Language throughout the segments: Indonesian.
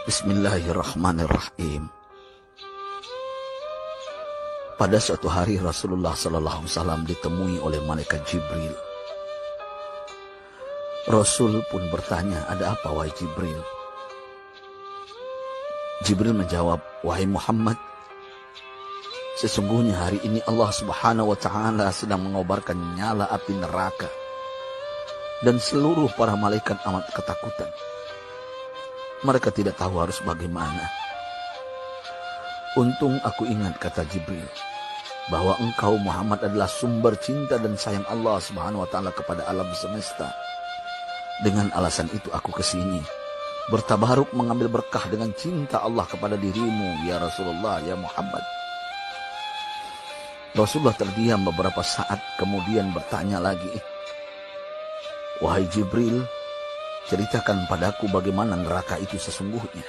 Bismillahirrahmanirrahim. Pada suatu hari Rasulullah SAW ditemui oleh malaikat Jibril. Rasul pun bertanya, "Ada apa wahai Jibril?" Jibril menjawab, "Wahai Muhammad, sesungguhnya hari ini Allah Subhanahu wa Ta'ala sedang mengobarkan nyala api neraka, dan seluruh para malaikat amat ketakutan. Mereka tidak tahu harus bagaimana. Untung aku ingat," kata Jibril, "bahwa engkau Muhammad adalah sumber cinta dan sayang Allah Subhanahu wa Ta'ala kepada alam semesta. Dengan alasan itu aku kesini, bertabaruk mengambil berkah dengan cinta Allah kepada dirimu, ya Rasulullah, ya Muhammad." Rasulullah terdiam beberapa saat, kemudian bertanya lagi, "Wahai Jibril, ceritakan padaku bagaimana neraka itu sesungguhnya."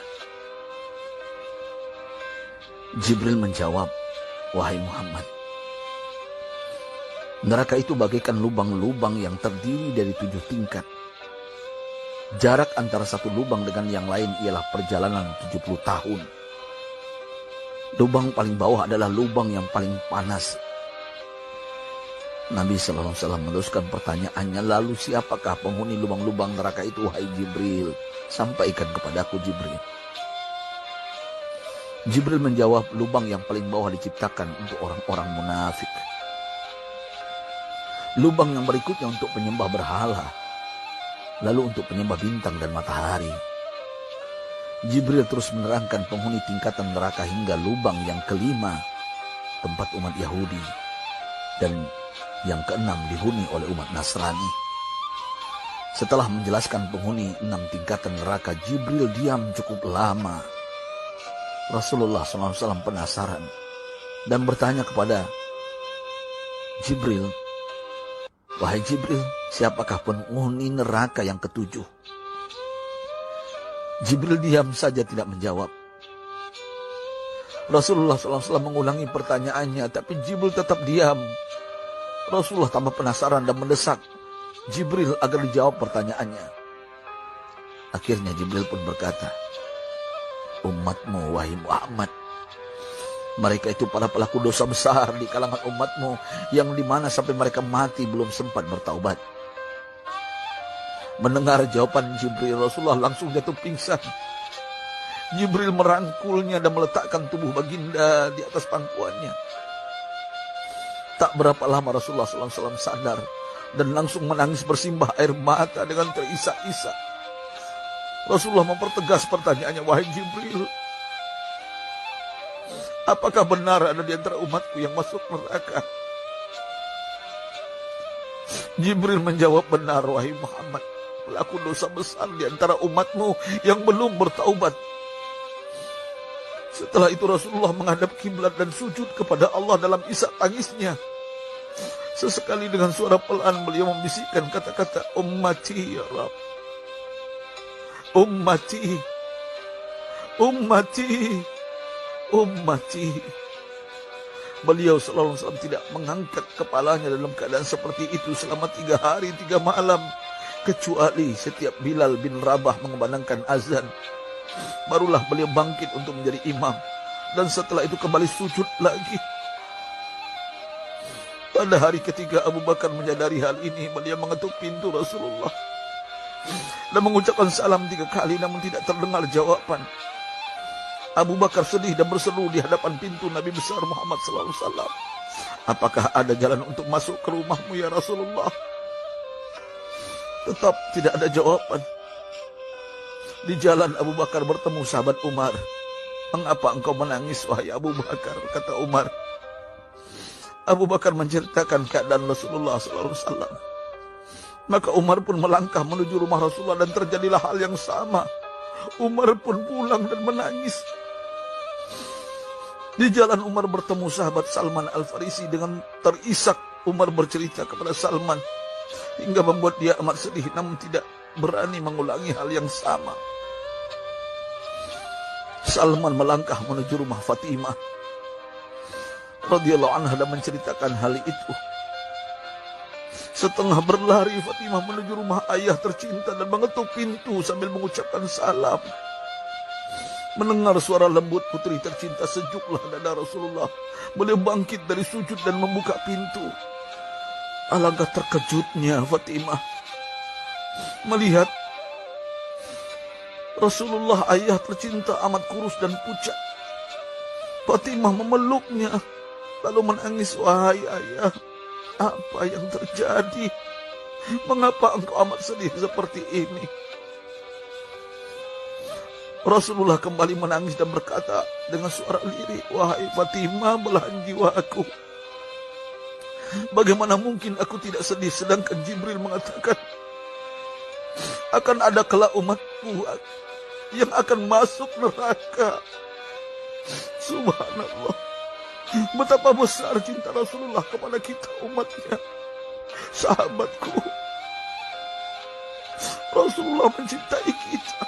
Jibril menjawab, "Wahai Muhammad, neraka itu bagaikan lubang-lubang yang terdiri dari 7 tingkat. Jarak antara satu lubang dengan yang lain ialah perjalanan 70 tahun. Lubang paling bawah adalah lubang yang paling panas." Nabi SAW meneruskan pertanyaannya, "Lalu siapakah penghuni lubang-lubang neraka itu, wahai Jibril? Sampaikan kepadaku, Jibril." Jibril menjawab, "Lubang yang paling bawah diciptakan untuk orang-orang munafik. Lubang yang berikutnya untuk penyembah berhala. Lalu untuk penyembah bintang dan matahari." Jibril terus menerangkan penghuni tingkatan neraka hingga lubang yang kelima, tempat umat Yahudi, dan yang keenam dihuni oleh umat Nasrani. Setelah menjelaskan penghuni 6 tingkatan neraka, Jibril diam cukup lama. Rasulullah SAW penasaran dan bertanya kepada Jibril, "Wahai Jibril, siapakah penghuni neraka yang ke-7?" Jibril diam saja tidak menjawab. Rasulullah SAW mengulangi pertanyaannya, tapi Jibril tetap diam. Rasulullah tambah penasaran dan mendesak Jibril agar dijawab pertanyaannya. Akhirnya Jibril pun berkata, "Umatmu, wahai Muhammad, mereka itu para pelaku dosa besar di kalangan umatmu, yang dimana sampai mereka mati belum sempat bertaubat." Mendengar jawaban Jibril, Rasulullah langsung jatuh pingsan. Jibril merangkulnya dan meletakkan tubuh baginda di atas pangkuannya. Tak berapa lama Rasulullah SAW sadar dan langsung menangis bersimbah air mata dengan terisak-isak. Rasulullah mempertegas pertanyaannya, "Wahai Jibril, apakah benar ada di antara umatku yang masuk neraka?" Jibril menjawab, "Benar, wahai Muhammad, pelaku dosa besar di antara umatmu yang belum bertaubat." Setelah itu Rasulullah menghadap kiblat dan sujud kepada Allah dalam isak tangisnya. Sesekali dengan suara pelan beliau membisikkan kata-kata, "Ummati ya Rabb, ummati, ummati, ummati." Beliau SAW tidak mengangkat kepalanya dalam keadaan seperti itu selama 3 hari 3 malam. Kecuali setiap Bilal bin Rabah mengumandangkan azan, barulah beliau bangkit untuk menjadi imam. Dan setelah itu kembali sujud lagi. Pada hari ketiga Abu Bakar menyadari hal ini, beliau mengetuk pintu Rasulullah dan mengucapkan salam 3 kali, namun tidak terdengar jawaban. Abu Bakar sedih dan berseru di hadapan pintu Nabi besar Muhammad SAW, "Apakah ada jalan untuk masuk ke rumahmu ya Rasulullah?" Tetap tidak ada jawaban. Di jalan Abu Bakar bertemu sahabat Umar. "Mengapa engkau menangis, wahai Abu Bakar?" kata Umar. Abu Bakar menceritakan keadaan Rasulullah SAW. Maka Umar pun melangkah menuju rumah Rasulullah dan terjadilah hal yang sama. Umar pun pulang dan menangis. Di jalan Umar bertemu sahabat Salman Al-Farisi. Dengan terisak Umar bercerita kepada Salman hingga membuat dia amat sedih, namun tidak berani mengulangi hal yang sama. Salman melangkah menuju rumah Fatimah radhiyallahu anha dan menceritakan hal itu. Setengah berlari Fatimah menuju rumah ayah tercinta dan mengetuk pintu sambil mengucapkan salam. Mendengar suara lembut putri tercinta, sejuklah dada Rasulullah. Beliau bangkit dari sujud dan membuka pintu. Alangkah terkejutnya Fatimah melihat Rasulullah, ayah tercinta, amat kurus dan pucat. Fatimah memeluknya lalu menangis. Wahai ayah, apa yang terjadi? Mengapa engkau amat sedih seperti ini? Rasulullah kembali menangis dan berkata dengan suara lirih, wahai Fatimah, belahan jiwaku, bagaimana mungkin aku tidak sedih sedangkan Jibril mengatakan akan ada kelak umatku yang akan masuk neraka. Subhanallah, betapa besar cinta Rasulullah kepada kita umatnya. Sahabatku, Rasulullah mencintai kita.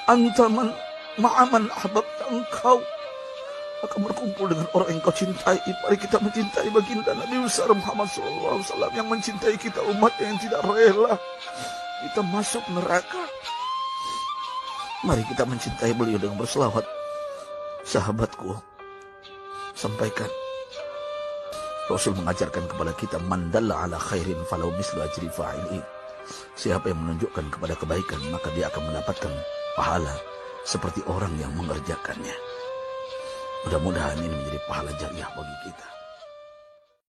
Antaman ma'aman ahbabta, engkau akan berkumpul dengan orang yang kau cintai. Mari kita mencintai baginda Nabi besar Muhammad SAW yang mencintai kita, umat yang tidak rela kita masuk neraka. Mari kita mencintai beliau dengan berselawat. Sahabatku, sampaikan, Rasul mengajarkan kepada kita, man dalla ala khairin falau mislu ajri fa'ili. Siapa yang menunjukkan kepada kebaikan, maka dia akan mendapatkan pahala seperti orang yang mengerjakannya. Mudah-mudahan ini menjadi pahala jariah bagi kita.